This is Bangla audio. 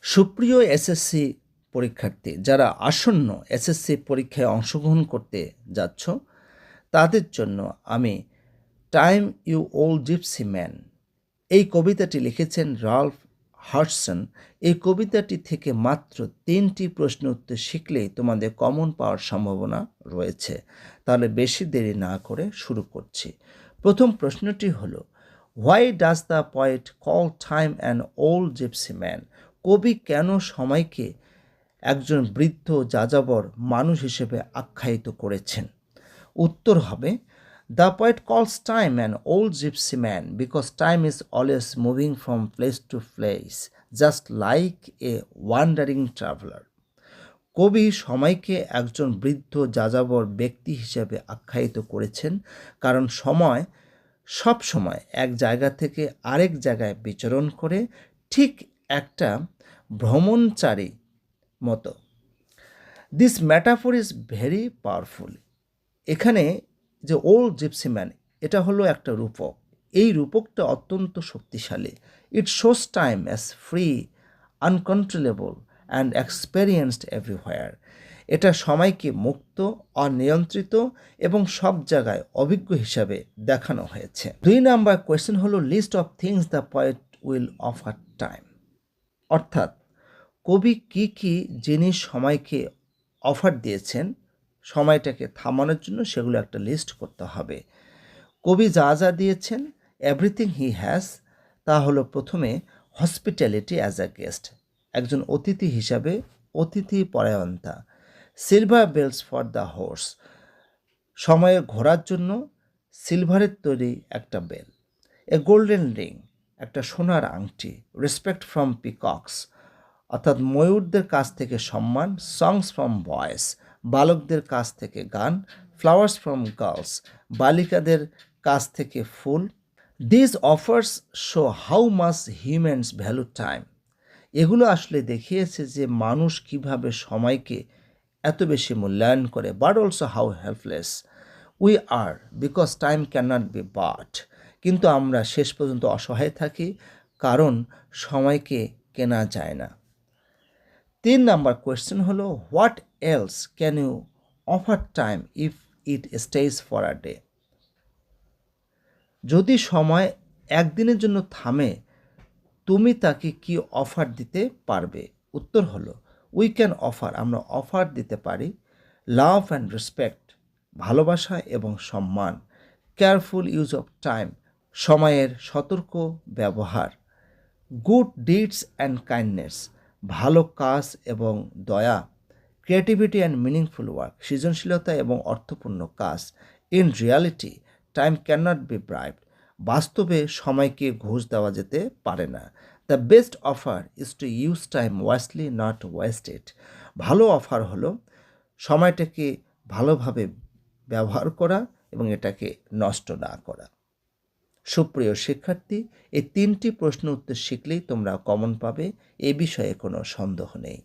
সুপ্রিয় এসএসসি পরীক্ষার্থী, যারা আসন্ন এসএসসি পরীক্ষায় অংশগ্রহণ করতে যাচ্ছ, তাদের জন্য আমি time you old gypsy man এই কবিতাটি লিখেছেন রাল্ফ হার্টসন। এই কবিতাটি থেকে মাত্র 3টি প্রশ্ন উত্তর শিখলেই তোমাদের কমন পাওয়ার সম্ভাবনা রয়েছে। তাহলে বেশি দেরি না করে শুরু করছি। প্রথম প্রশ্নটি হলো, why does the poet call time an old gypsy man? কবি কেন সময়কে একজন বৃদ্ধ যাযাবর মানুষ হিসেবে আখ্যায়িত করেছেন? উত্তর হবে, the poet calls time an old gypsy man because time is always moving from place to place, just like a wandering traveler. কবি সময়কে একজন বৃদ্ধ যাযাবর ব্যক্তি হিসেবে আখ্যায়িত করেছেন কারণ সময় সব সময় এক জায়গা থেকে আরেক জায়গায় বিচরণ করে, ঠিক একটা ভ্রমণচারী মতো। This metaphor is very powerful. এখানে যে ওল্ড জিপসি ম্যান, এটা হলো একটা রূপক। এই রূপকটা অত্যন্ত শক্তিশালী। It shows time as free, uncontrollable and experienced everywhere. এটা সময়কে মুক্ত, অনিয়ন্ত্রিত এবং সব জায়গায় অভিজ্ঞ হিসাবে দেখানো হয়েছে। 2 নাম্বার কোয়েশ্চেন হলো, list of things the poet will offer time. অর্থাৎ কবি কি কি জিনিস সময়কে অফার দিয়েছেন সময়টাকে থামানোর জন্য, সেগুলো একটা লিস্ট করতে হবে। কবি যা যা দিয়েছেন, এভরিথিং হি হ্যাজ, তা হলো প্রথমে হসপিটালিটি অ্যাজ আ গেস্ট, একজন অতিথি হিসাবে অতিথি পরায়ণতা। Silver bells for the horse, সময়ে ঘোরার জন্য সিলভারের তৈরি একটা বেল। এ গোল্ডেন রিং, একটা সোনার আংটি। রেসপেক্ট ফ্রম পিকক্স, অর্থাৎ ময়ূরদের কাছ থেকে সম্মান। সংস ফ্রম বয়েস, বালকদের কাছ থেকে গান। ফ্লাওয়ার্স ফ্রম গার্লস, বালিকাদের কাছ থেকে ফুল। This offers show how much humans value time. এগুলো আসলে দেখিয়েছে যে মানুষ কিভাবে সময়কে এত বেশি মূল্যায়ন করে। But also how helpless we are because time can not be bought. কিন্তু আমরা শেষ পর্যন্ত অসহায় থাকি কারণ সময়কে কেনা যায় না। 3 নাম্বার কোয়েশ্চেন হলো, what else can you offer time if it stays for a day? যদি সময় একদিনের জন্য থামে, তুমি তাকে কি অফার দিতে পারবে? উত্তর হলো, উই ক্যান অফার, আমরা অফার দিতে পারি লাভ অ্যান্ড রেসপেক্ট, ভালোবাসা এবং সম্মান। কেয়ারফুল ইউজ অফ টাইম, সময়ের সতর্ক ব্যবহার। গুড ডিডস অ্যান্ড কাইন্ডনেস, ভালো কাজ এবং দয়া। ক্রিয়েটিভিটি অ্যান্ড মিনিংফুল ওয়ার্ক, সৃজনশীলতা এবং অর্থপূর্ণ কাজ। In reality time can not be bribed, বাস্তবে সময়কে ঘুষ দেওয়া যেতে পারে না। The best offer is to use time wisely, not waste it. ভালো অফার হলো সময়টাকে ভালোভাবে ব্যবহার করা এবং এটাকে নষ্ট না করা। সুপ্রিয় শিক্ষার্থী, এই 3টি প্রশ্ন উত্তর শিখলেই তোমরা কমন পাবে, এ বিষয়ে কোনো সন্দেহ নেই।